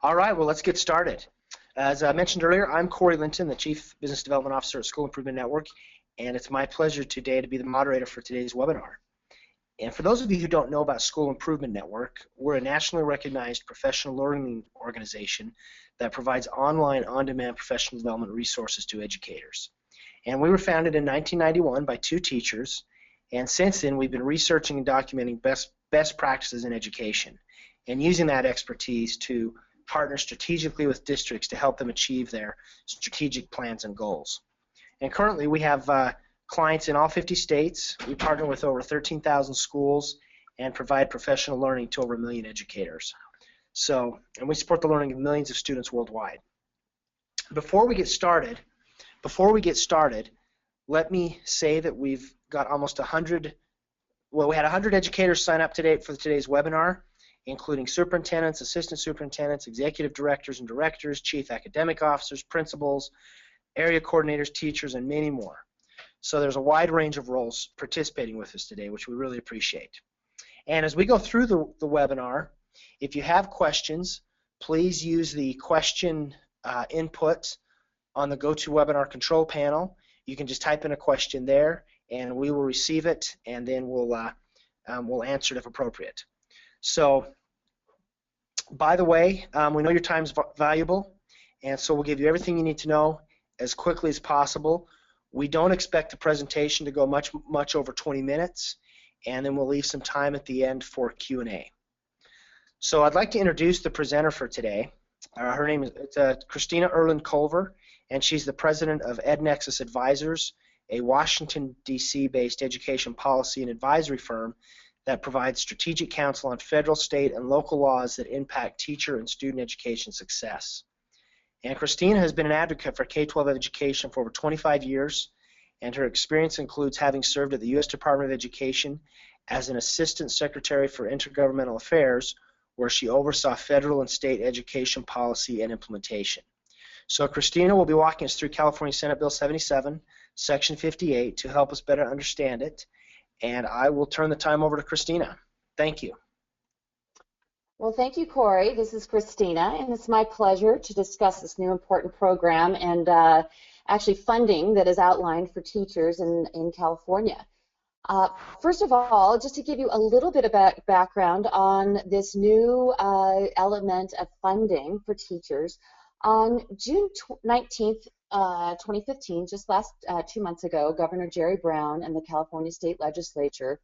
All right, well, let's get started. As I mentioned earlier, I'm Corey Linton, the Chief Business Development Officer at School Improvement Network, and it's my pleasure today to be the moderator for today's webinar. And for those of you who don't know about School Improvement Network, we're a nationally recognized professional learning organization that provides online, on-demand professional development resources to educators. And we were founded in 1991 by two teachers, and since then we've been researching and documenting best practices in education and using that expertise to partner strategically with districts to help them achieve their strategic plans and goals. And currently we have clients in all 50 states. We partner with over 13,000 schools and provide professional learning to over 1 million educators. And we support the learning of millions of students worldwide. Before we get started, let me say that we've got almost 100, well, we had 100 educators sign up today for today's webinar, including superintendents, assistant superintendents, executive directors and directors, chief academic officers, principals, area coordinators, teachers, and many more. So there's a wide range of roles participating with us today, which we really appreciate. And as we go through the webinar, if you have questions, please use the question input on the GoToWebinar control panel. You can just type in a question there, and we will receive it, and then we'll answer it if appropriate. So, by the way, we know your time is valuable, and so we'll give you everything you need to know as quickly as possible. We don't expect the presentation to go much over 20 minutes, and then we'll leave some time at the end for Q&A. So I'd like to introduce the presenter for today. Her name is Christina Erland Culver, and she's the president of EdNexus Advisors, a Washington, D.C. based education policy and advisory firm that provides strategic counsel on federal, state, and local laws that impact teacher and student education success. And Christina has been an advocate for K-12 education for over 25 years, and her experience includes having served at the U.S. Department of Education as an Assistant Secretary for Intergovernmental Affairs, where she oversaw federal and state education policy and implementation. So Christina will be walking us through California Senate Bill 77, Section 58, to help us better understand it, and I will turn the time over to Christina. Thank you. Well, thank you, Corey. This is Christina, and it's my pleasure to discuss this new important program and actually funding that is outlined for teachers in California. First of all, just to give you a little bit about background on this new element of funding for teachers, on June 19th, 2015, just last 2 months ago, Governor Jerry Brown and the California State Legislature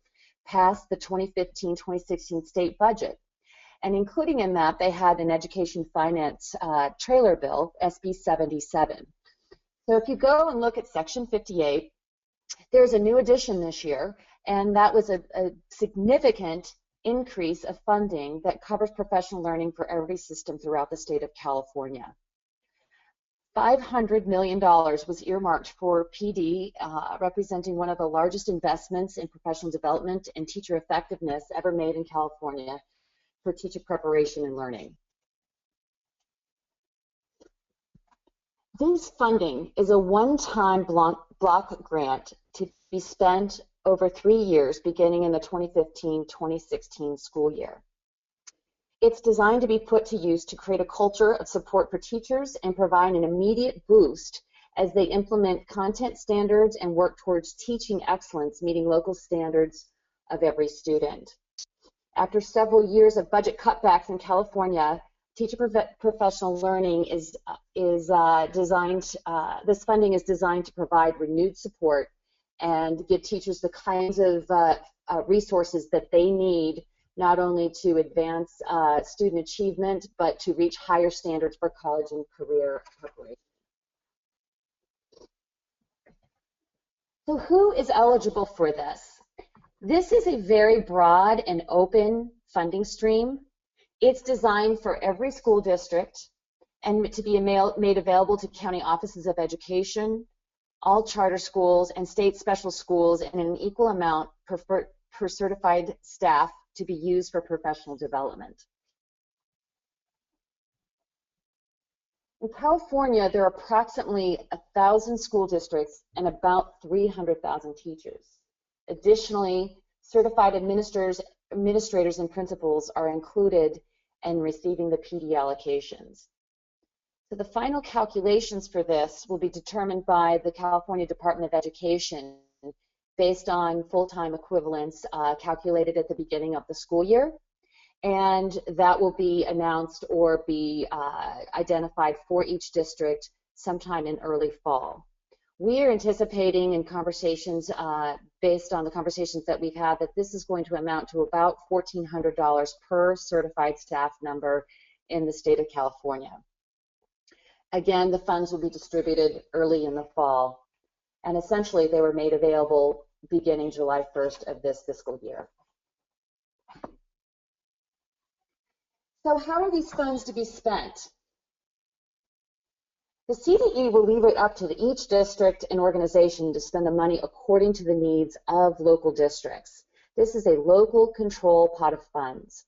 passed the 2015-2016 state budget. And including in that, they had an education finance trailer bill, SB 77. So if you go and look at Section 58, there's a new addition this year, and that was a significant increase of funding that covers professional learning for every system throughout the state of California. $500 million was earmarked for PD, representing one of the largest investments in professional development and teacher effectiveness ever made in California for teacher preparation and learning. This funding is a one-time block grant to be spent over 3 years beginning in the 2015-2016 school year. It's designed to be put to use to create a culture of support for teachers and provide an immediate boost as they implement content standards and work towards teaching excellence, meeting local standards of every student. After several years of budget cutbacks in California, teacher professional learning is designed, this funding is designed to provide renewed support and give teachers the kinds of resources that they need, not only to advance student achievement, but to reach higher standards for college and career preparation. So who is eligible for this? This is a very broad and open funding stream. It's designed for every school district and to be made available to county offices of education, all charter schools, and state special schools in an equal amount per certified staff to be used for professional development. In California, there are approximately 1,000 school districts and about 300,000 teachers. Additionally, certified administrators and principals are included and receiving the PD allocations. So the final calculations for this will be determined by the California Department of Education based on full-time equivalents calculated at the beginning of the school year, and that will be announced or be identified for each district sometime in early fall. We are anticipating in conversations, based on the conversations that we've had, that this is going to amount to about $1,400 per certified staff member in the state of California. Again, the funds will be distributed early in the fall, and essentially they were made available beginning July 1st of this fiscal year. So how are these funds to be spent? The CDE will leave it up to each district and organization to spend the money according to the needs of local districts. This is a local control pot of funds.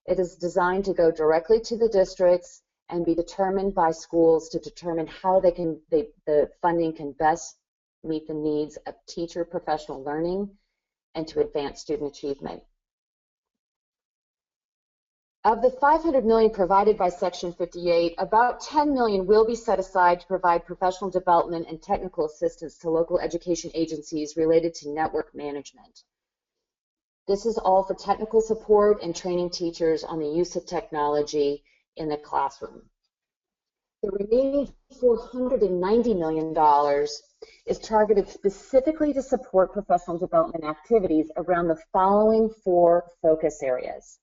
It is designed to go directly to the districts and be determined by schools to determine how the funding can best meet the needs of teacher professional learning and to advance student achievement. Of the $500 million provided by Section 58, about $10 million will be set aside to provide professional development and technical assistance to local education agencies related to network management. This is all for technical support and training teachers on the use of technology in the classroom. The remaining $490 million is targeted specifically to support professional development activities around the following 4 focus areas.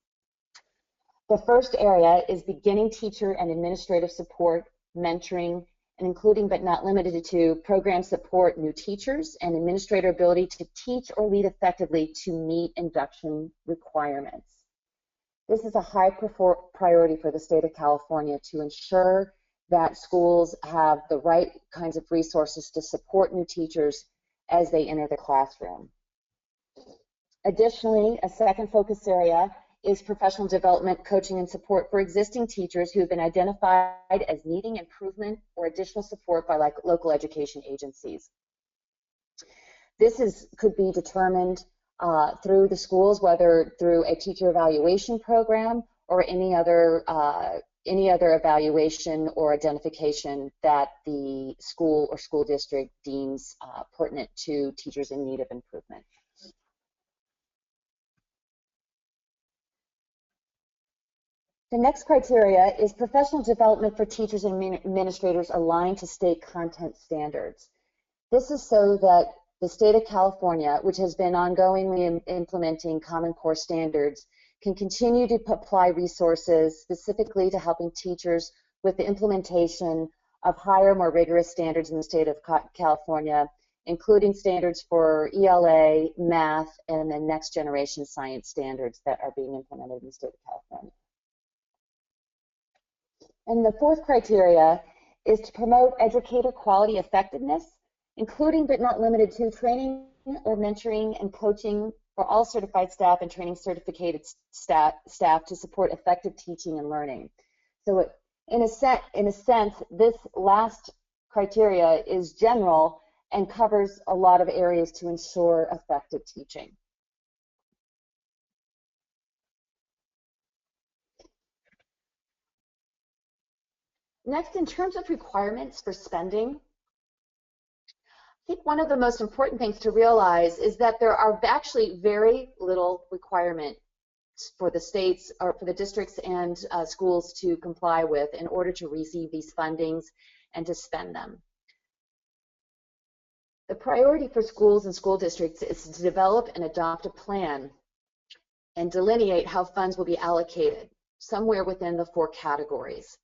The first area is beginning teacher and administrative support, mentoring, and including but not limited to program support new teachers and administrator ability to teach or lead effectively to meet induction requirements. This is a high priority for the state of California to ensure that schools have the right kinds of resources to support new teachers as they enter the classroom. Additionally, a second focus area is professional development, coaching, and support for existing teachers who have been identified as needing improvement or additional support by local education agencies. This could be determined through the schools, whether through a teacher evaluation program or any other evaluation or identification that the school or school district deems pertinent to teachers in need of improvement. The next criteria is professional development for teachers and administrators aligned to state content standards. This is so that the state of California, which has been ongoingly implementing Common Core standards, can continue to apply resources specifically to helping teachers with the implementation of higher, more rigorous standards in the state of California, including standards for ELA, math, and the next generation science standards that are being implemented in the state of California. And the fourth criteria is to promote educator quality effectiveness, including but not limited to training or mentoring and coaching for all certified staff and training certificated staff to support effective teaching and learning. So in a sense, this last criteria is general and covers a lot of areas to ensure effective teaching. Next, in terms of requirements for spending, I think one of the most important things to realize is that there are actually very little requirement for the states or for the districts and schools to comply with in order to receive these fundings and to spend them. The priority for schools and school districts is to develop and adopt a plan and delineate how funds will be allocated somewhere within the 4 categories.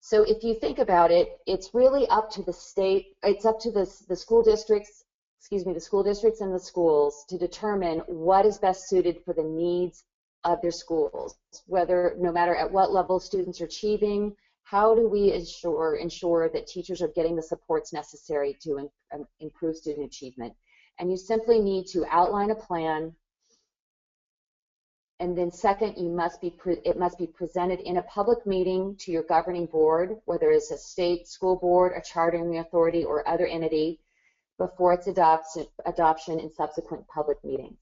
So if you think about it, it's really up to the state, it's up to the school districts, the school districts and the schools to determine what is best suited for the needs of their schools, no matter at what level students are achieving. How do we ensure that teachers are getting the supports necessary to improve student achievement? And you simply need to outline a plan. And then second, it must be presented in a public meeting to your governing board, whether it's a state school board, a chartering authority, or other entity, before its adoption in subsequent public meetings.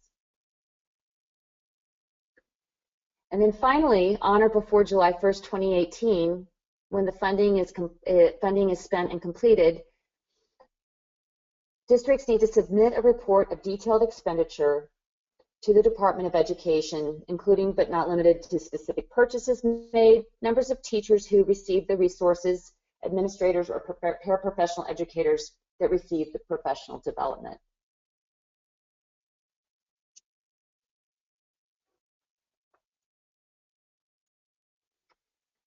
And then finally, on or before July 1st, 2018, when the funding is spent and completed, districts need to submit a report of detailed expenditure to the Department of Education, including but not limited to specific purchases made, numbers of teachers who received the resources, administrators or paraprofessional educators that received the professional development.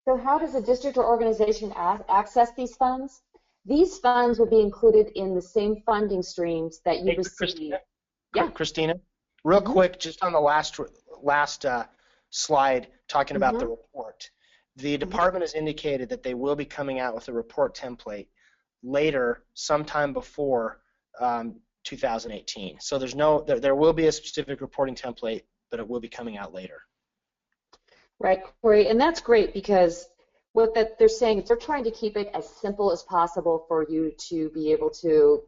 So how does a district or organization access these funds? These funds will be included in the same funding streams that you receive. Christina, yeah. Christina, real quick, just on the last slide, talking about the report. The department has indicated that they will be coming out with a report template later, sometime before 2018. So there will be a specific reporting template, but it will be coming out later. Right, Corey, and that's great because what they're saying is they're trying to keep it as simple as possible for you to be able to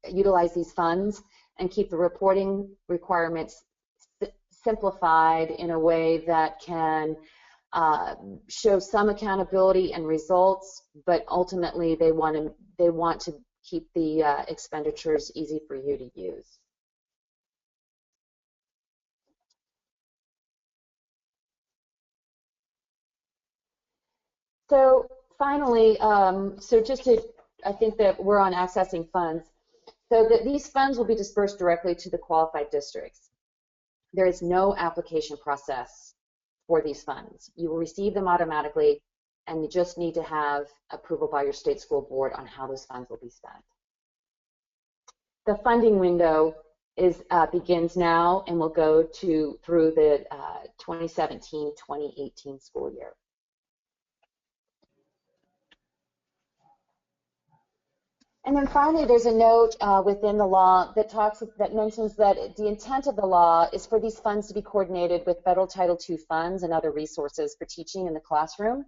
utilize these funds and keep the reporting requirements simplified in a way that can show some accountability and results, but ultimately they want to keep the expenditures easy for you to use. So finally, I think that we're on accessing funds. So that these funds will be dispersed directly to the qualified districts. There is no application process for these funds. You will receive them automatically, and you just need to have approval by your state school board on how those funds will be spent. The funding window begins now and will go through the 2017-2018 school year. And then finally, there's a note within the law that mentions that the intent of the law is for these funds to be coordinated with federal Title II funds and other resources for teaching in the classroom,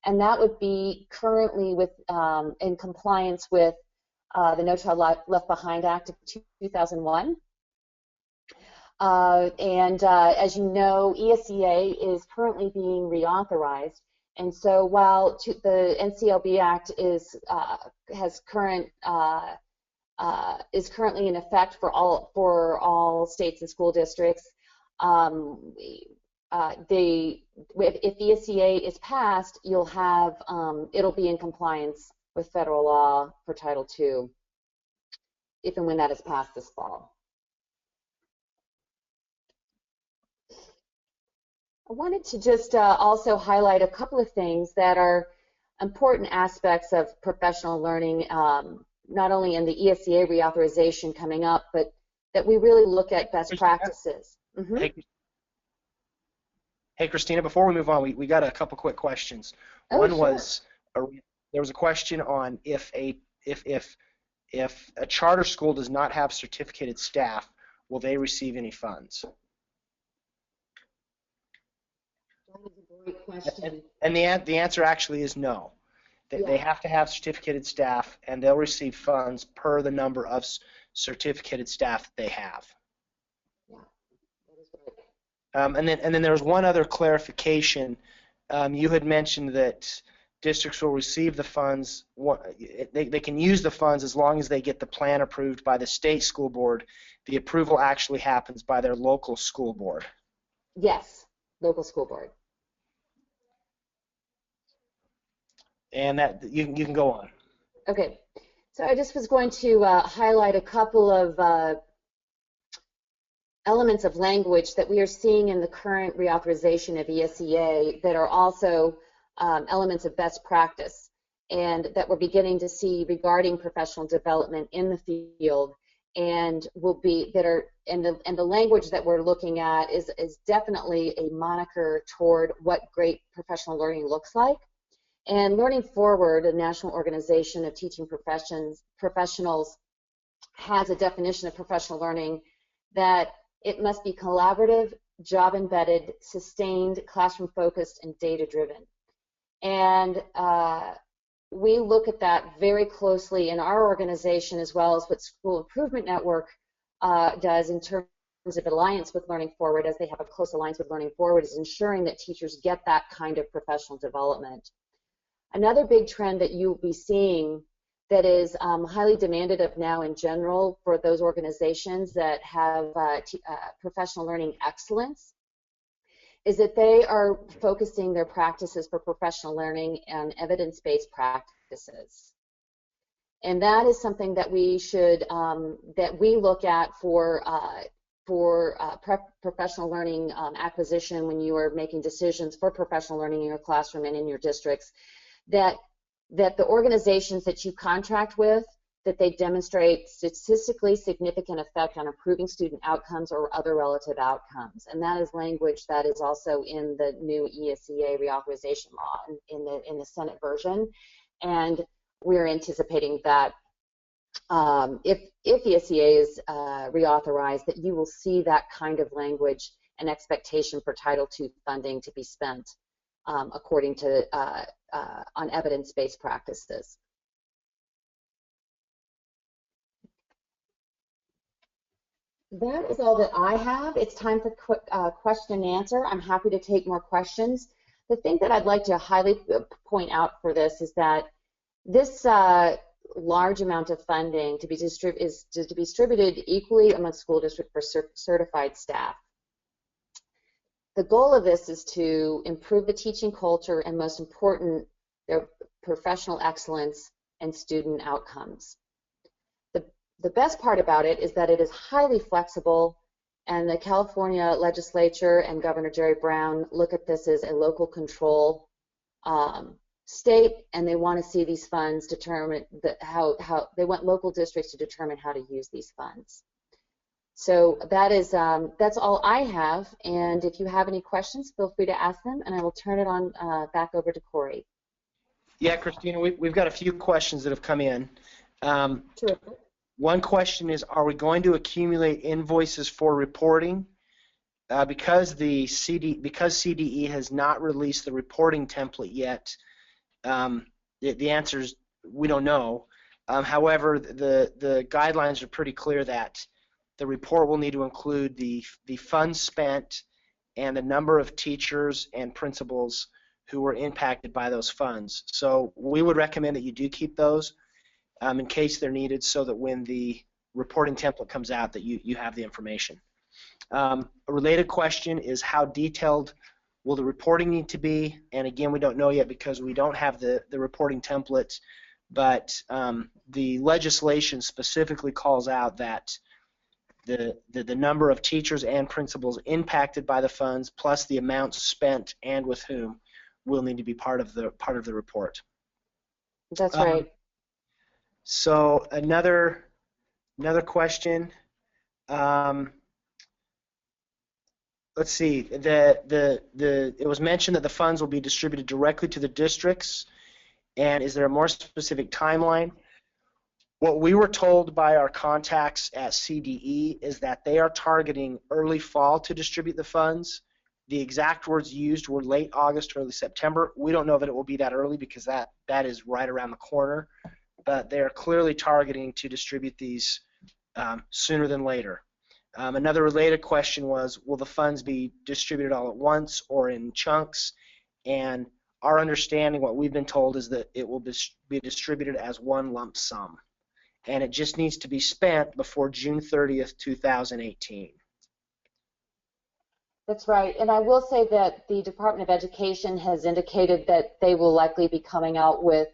and that would be currently in compliance with the No Child Left Behind Act of 2001. As you know, ESEA is currently being reauthorized. And so while the NCLB Act is currently in effect for all states and school districts, if ESEA is passed, it'll be in compliance with federal law for Title II, if and when that is passed this fall. I wanted to just also highlight a couple of things that are important aspects of professional learning, not only in the ESEA reauthorization coming up, but that we really look at best practices. Hey, Christina, before we move on, we got a couple quick questions. One was, there was a question on if a charter school does not have certificated staff, will they receive any funds? Great question. And the answer actually is no. They have to have certificated staff, and they'll receive funds per the number of certificated staff that they have. Yeah, that is great. And then there was one other clarification. You had mentioned that districts will receive the funds. They can use the funds as long as they get the plan approved by the state school board. The approval actually happens by their local school board. Yes, local school board. And that you can go on. Okay, so I just was going to highlight a couple of elements of language that we are seeing in the current reauthorization of ESEA that are also elements of best practice and that we're beginning to see regarding professional development in the field, and the language that we're looking at is definitely a moniker toward what great professional learning looks like. And Learning Forward, a national organization of teaching professionals, has a definition of professional learning that it must be collaborative, job-embedded, sustained, classroom-focused, and data-driven. And we look at that very closely in our organization, as well as what School Improvement Network does in terms of alliance with Learning Forward, as they have a close alliance with Learning Forward, is ensuring that teachers get that kind of professional development. Another big trend that you'll be seeing that is highly demanded of now in general for those organizations that have professional learning excellence is that they are focusing their practices for professional learning on evidence-based practices. And that is something that we should, that we look at for professional learning acquisition when you are making decisions for professional learning in your classroom and in your districts, that the organizations that you contract with, that they demonstrate statistically significant effect on improving student outcomes or other relative outcomes. And that is language that is also in the new ESEA reauthorization law in the Senate version. And we're anticipating that if ESEA is reauthorized, that you will see that kind of language and expectation for Title II funding to be spent according to on evidence-based practices. That is all that I have. It's time for question and answer. I'm happy to take more questions. The thing that I'd like to highly point out for this is that this large amount of funding to be distributed equally among school districts for certified staff. The goal of this is to improve the teaching culture and, most important, their professional excellence and student outcomes. The best part about it is that it is highly flexible, and the California legislature and Governor Jerry Brown look at this as a local control state, and they want to see these funds determine how they want local districts to determine how to use these funds. So that is that's all I have, and if you have any questions, feel free to ask them, and I will turn it on back over to Corey. Yeah, Christina, we've got a few questions that have come in. Terrific. One question is, are we going to accumulate invoices for reporting? Because CDE has not released the reporting template yet, the answer is we don't know. However, the guidelines are pretty clear that the report will need to include the funds spent and the number of teachers and principals who were impacted by those funds. So we would recommend that you do keep those in case they're needed, so that when the reporting template comes out that you have the information. A related question is, how detailed will the reporting need to be? And again, we don't know yet because we don't have the reporting template, but the legislation specifically calls out that the number of teachers and principals impacted by the funds, plus the amounts spent and with whom, will need to be part of the report. That's right. So another question. Let's see. It was mentioned that the funds will be distributed directly to the districts, and is there a more specific timeline? What we were told by our contacts at CDE is that they are targeting early fall to distribute the funds. The exact words used were late August, early September. We don't know that it will be that early because that is right around the corner, but they are clearly targeting to distribute these sooner than later. Another related question was, will the funds be distributed all at once or in chunks? And our understanding, what we've been told, is that it will be distributed as one lump sum, and it just needs to be spent before June 30th, 2018. That's right, and I will say that the Department of Education has indicated that they will likely be coming out with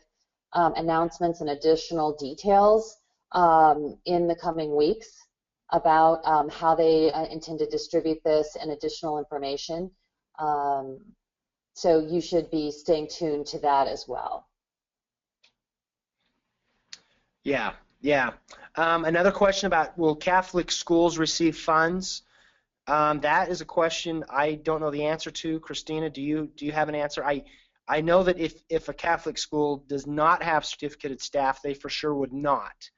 announcements and additional details in the coming weeks about how they intend to distribute this and additional information. So you should be staying tuned to that as well. Yeah. Another question about, will Catholic schools receive funds? That is a question I don't know the answer to. Christina, do you have an answer? I know that if a Catholic school does not have certificated staff, they for sure would not.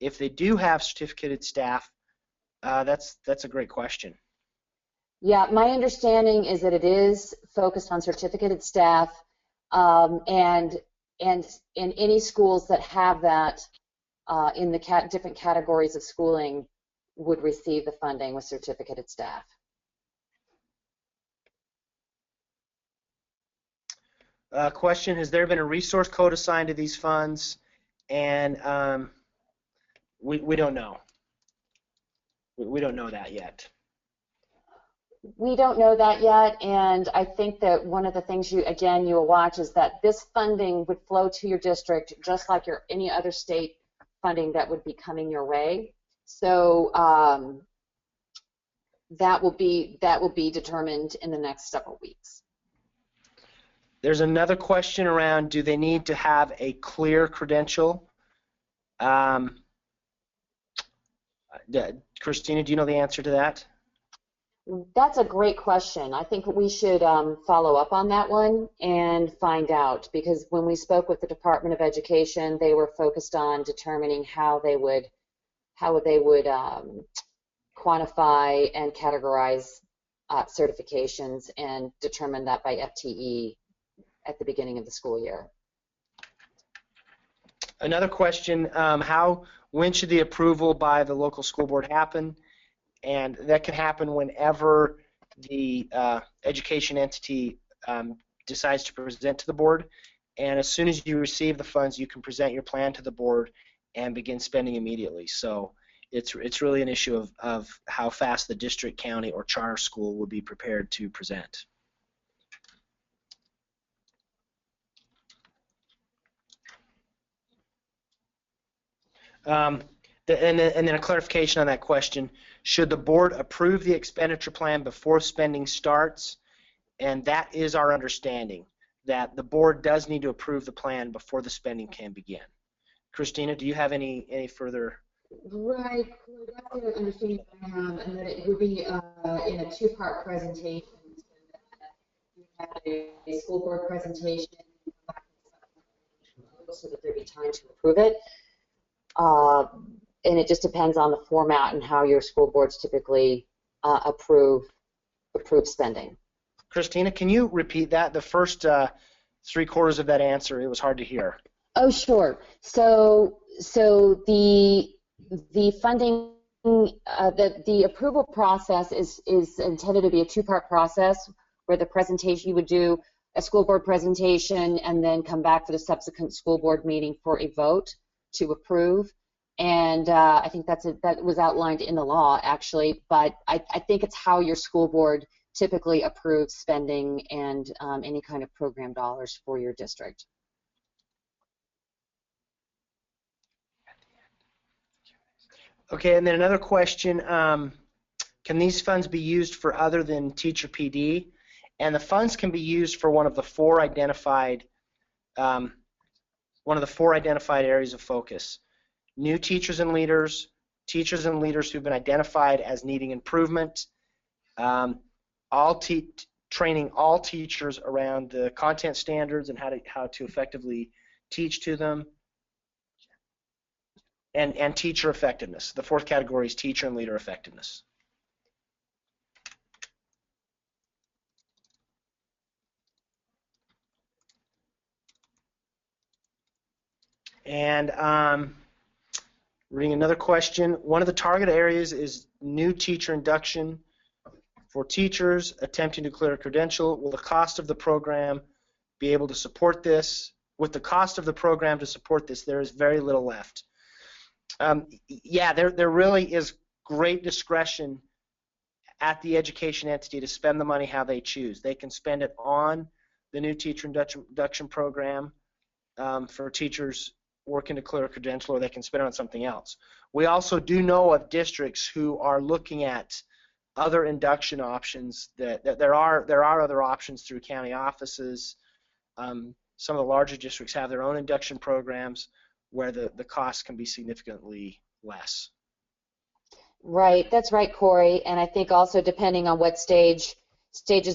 If they do have certificated staff, that's a great question. Yeah, my understanding is that it is focused on certificated staff, and in any schools that have that in the different categories of schooling would receive the funding with certificated staff. Question, has there been a resource code assigned to these funds? And we don't know. We don't know that yet. We don't know that yet, and I think that one of the things you will watch is that this funding would flow to your district just like any other state funding that would be coming your way. So that will be determined in the next several weeks. There's another question around, do they need to have a clear credential? Christina, do you know the answer to that? That's a great question. I think we should follow up on that one and find out, because when we spoke with the Department of Education, they were focused on determining how they would quantify and categorize certifications and determine that by FTE at the beginning of the school year. Another question, when should the approval by the local school board happen? And that can happen whenever the education entity decides to present to the board. And as soon as you receive the funds, you can present your plan to the board and begin spending immediately. So it's really an issue of how fast the district, county, or charter school will be prepared to present. And then a clarification on that question. Should the board approve the expenditure plan before spending starts? And that is our understanding, that the board does need to approve the plan before the spending can begin. Christina, do you have any further? Right, that's the understanding I have, and that it would be in a two-part presentation. You have a school board presentation so that there'd be time to approve it. And it just depends on the format and how your school boards typically approve spending. Christina, can you repeat that? The first 3/4 of that answer, it was hard to hear. Oh, sure. So the funding, the approval process is intended to be a two-part process, where the presentation, you would do a school board presentation and then come back for the subsequent school board meeting for a vote to approve. And I think that was outlined in the law, actually, but I think it's how your school board typically approves spending and any kind of program dollars for your district. Okay, and then another question, can these funds be used for other than teacher PD? And the funds can be used for one of the four identified areas of focus. New teachers and leaders who've been identified as needing improvement, training all teachers around the content standards and how to effectively teach to them, and teacher effectiveness. The fourth category is teacher and leader effectiveness. And reading another question, one of the target areas is new teacher induction for teachers attempting to clear a credential. Will the cost of the program be able to support this? With the cost of the program to support this, there is very little left. Yeah, there really is great discretion at the education entity to spend the money how they choose. They can spend it on the new teacher induction program for teachers working to clear a credential, or they can spend it on something else. We also do know of districts who are looking at other induction options. That there are other options through county offices. Some of the larger districts have their own induction programs where the cost can be significantly less. Right, that's right, Corey. And I think also depending on what stages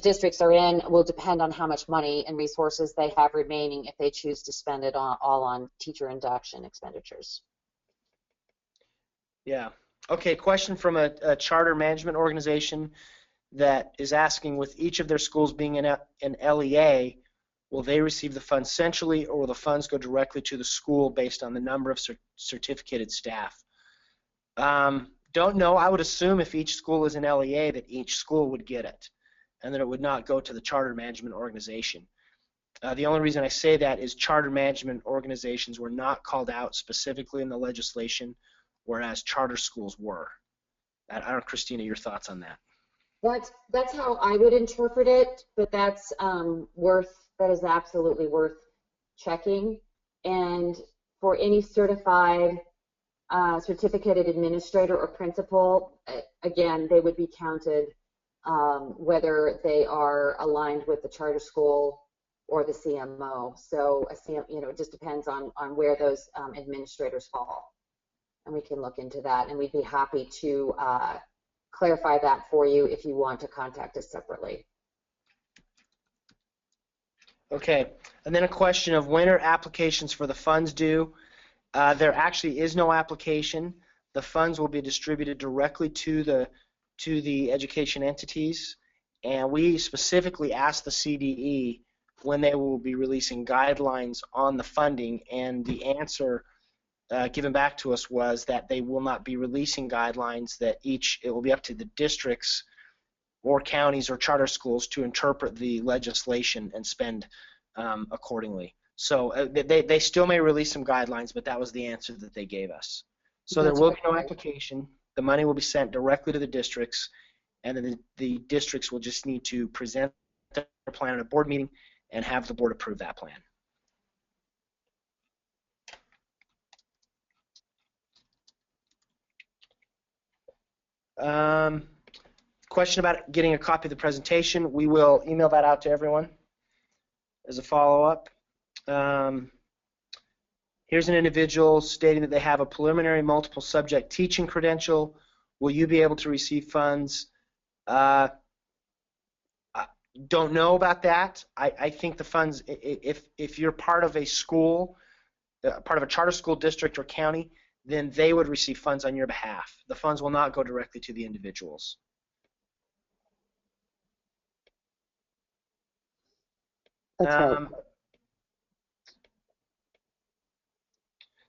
districts are in will depend on how much money and resources they have remaining if they choose to spend it all on teacher induction expenditures. Yeah. Okay, question from a charter management organization that is asking, with each of their schools being an LEA, will they receive the funds centrally, or will the funds go directly to the school based on the number of certificated staff? Don't know. I would assume if each school is an LEA that each school would get it, and that it would not go to the charter management organization. The only reason I say that is charter management organizations were not called out specifically in the legislation, whereas charter schools were. I don't know, Christina, your thoughts on that? That's how I would interpret it, but that is absolutely worth checking. And for any certified certificated administrator or principal, again, they would be counted whether they are aligned with the charter school or the CMO. So, it just depends on where those administrators fall. And we can look into that, and we'd be happy to clarify that for you if you want to contact us separately. Okay, and then a question of when are applications for the funds due? There actually is no application. The funds will be distributed directly to the education entities, and we specifically asked the CDE when they will be releasing guidelines on the funding, and the answer given back to us was that they will not be releasing guidelines, that it will be up to the districts or counties or charter schools to interpret the legislation and spend accordingly. So they still may release some guidelines, but that was the answer that they gave us. So there will be no application. The money will be sent directly to the districts, and then the districts will just need to present their plan at a board meeting and have the board approve that plan. Question about getting a copy of the presentation. We will email that out to everyone as a follow-up. Here's an individual stating that they have a preliminary multiple subject teaching credential. Will you be able to receive funds? Don't know about that. I think the funds, if you're part of a school, part of a charter school district or county, then they would receive funds on your behalf. The funds will not go directly to the individuals. That's right.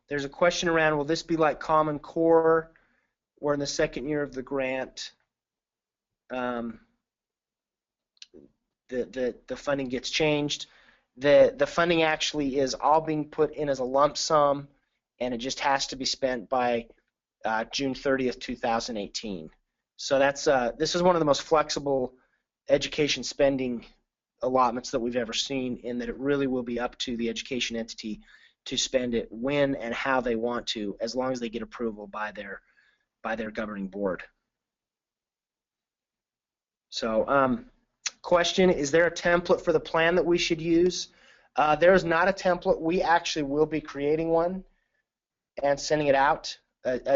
There's a question around, will this be like Common Core, where in the second year of the grant the funding gets changed? The funding actually is all being put in as a lump sum, and it just has to be spent by June 30th, 2018. So that's this is one of the most flexible education spending allotments that we've ever seen, in that it really will be up to the education entity to spend it when and how they want to, as long as they get approval by their governing board. So question, is there a template for the plan that we should use? There is not a template. We actually will be creating one and sending it out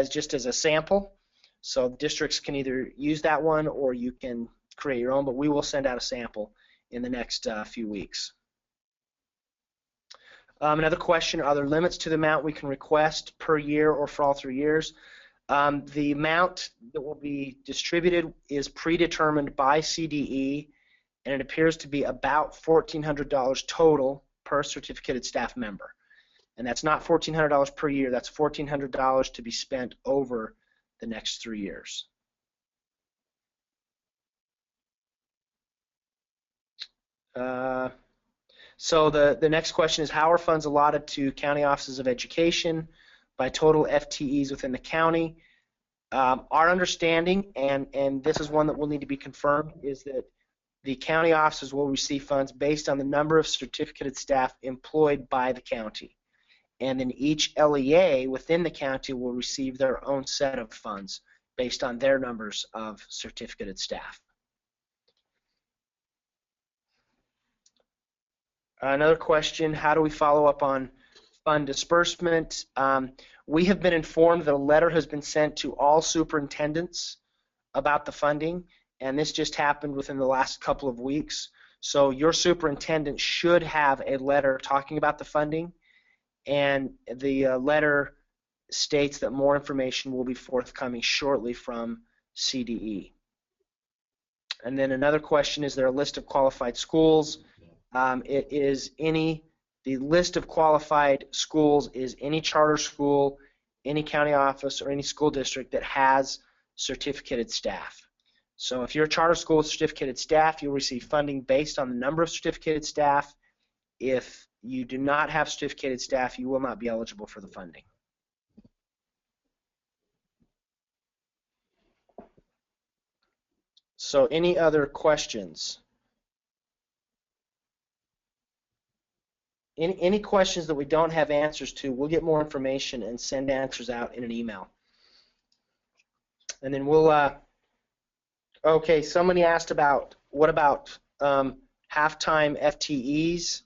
just as a sample. So districts can either use that one or you can create your own, but we will send out a sample in the next few weeks. Another question, are there limits to the amount we can request per year or for all 3 years? The amount that will be distributed is predetermined by CDE, and it appears to be about $1,400 total per certificated staff member. And that's not $1,400 per year, that's $1,400 to be spent over the next 3 years. So the next question is, how are funds allotted to county offices of education by total FTEs within the county? Our understanding, and this is one that will need to be confirmed, is that the county offices will receive funds based on the number of certificated staff employed by the county. And then each LEA within the county will receive their own set of funds based on their numbers of certificated staff. Another question, how do we follow up on fund disbursement? We have been informed that a letter has been sent to all superintendents about the funding, and this just happened within the last couple of weeks. So your superintendent should have a letter talking about the funding, and the letter states that more information will be forthcoming shortly from CDE. And then another question, is there a list of qualified schools? The list of qualified schools is any charter school, any county office, or any school district that has certificated staff. So if you're a charter school with certificated staff, you'll receive funding based on the number of certificated staff. If you do not have certificated staff, you will not be eligible for the funding. So any other questions? Any questions that we don't have answers to, we'll get more information and send answers out in an email. And then we'll, okay, somebody asked about, what about half-time FTEs?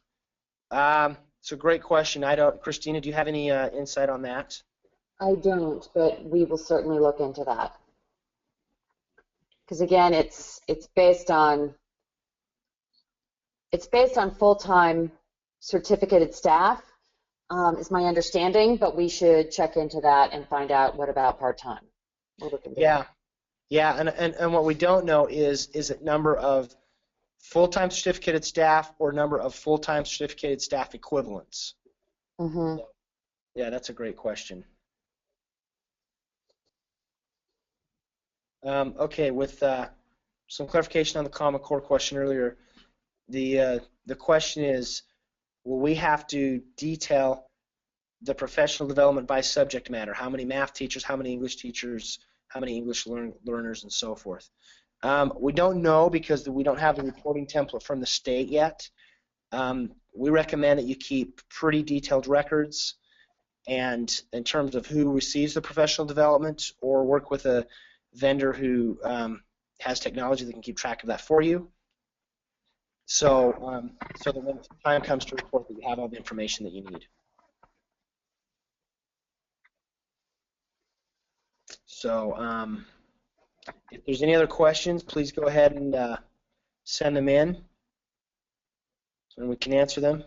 It's a great question. Christina, do you have any insight on that? I don't, but we will certainly look into that. Because again, it's based on full-time certificated staff, is my understanding, but we should check into that and find out what about part-time. We'll look into that. Yeah, and what we don't know is it number of full-time certificated staff or number of full-time certificated staff equivalents? Mm-hmm. Yeah, that's a great question. Okay, with some clarification on the Common Core question earlier, the question is, will we have to detail the professional development by subject matter? How many math teachers, how many English teachers, how many English learners, and so forth? We don't know because we don't have the reporting template from the state yet. We recommend that you keep pretty detailed records, and in terms of who receives the professional development, or work with a vendor who has technology that can keep track of that for you. So, so that when the time comes to report, that you have all the information that you need. So, if there's any other questions, please go ahead and send them in, and we can answer them.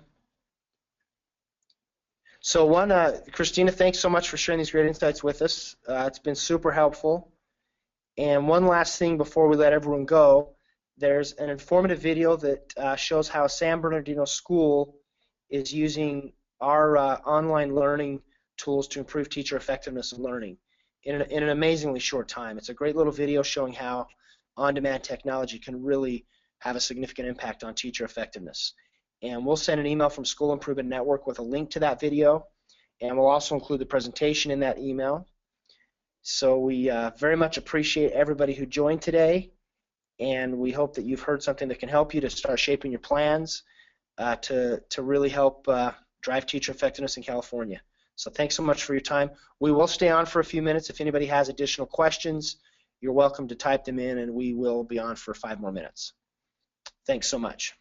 So Christina, thanks so much for sharing these great insights with us. It's been super helpful. And one last thing before we let everyone go, there's an informative video that shows how San Bernardino School is using our online learning tools to improve teacher effectiveness and learning in an amazingly short time. It's a great little video showing how on-demand technology can really have a significant impact on teacher effectiveness. And we'll send an email from School Improvement Network with a link to that video, and we'll also include the presentation in that email. So we very much appreciate everybody who joined today, and we hope that you've heard something that can help you to start shaping your plans to really help drive teacher effectiveness in California. So thanks so much for your time. We will stay on for a few minutes. If anybody has additional questions, you're welcome to type them in, and we will be on for 5 more minutes. Thanks so much.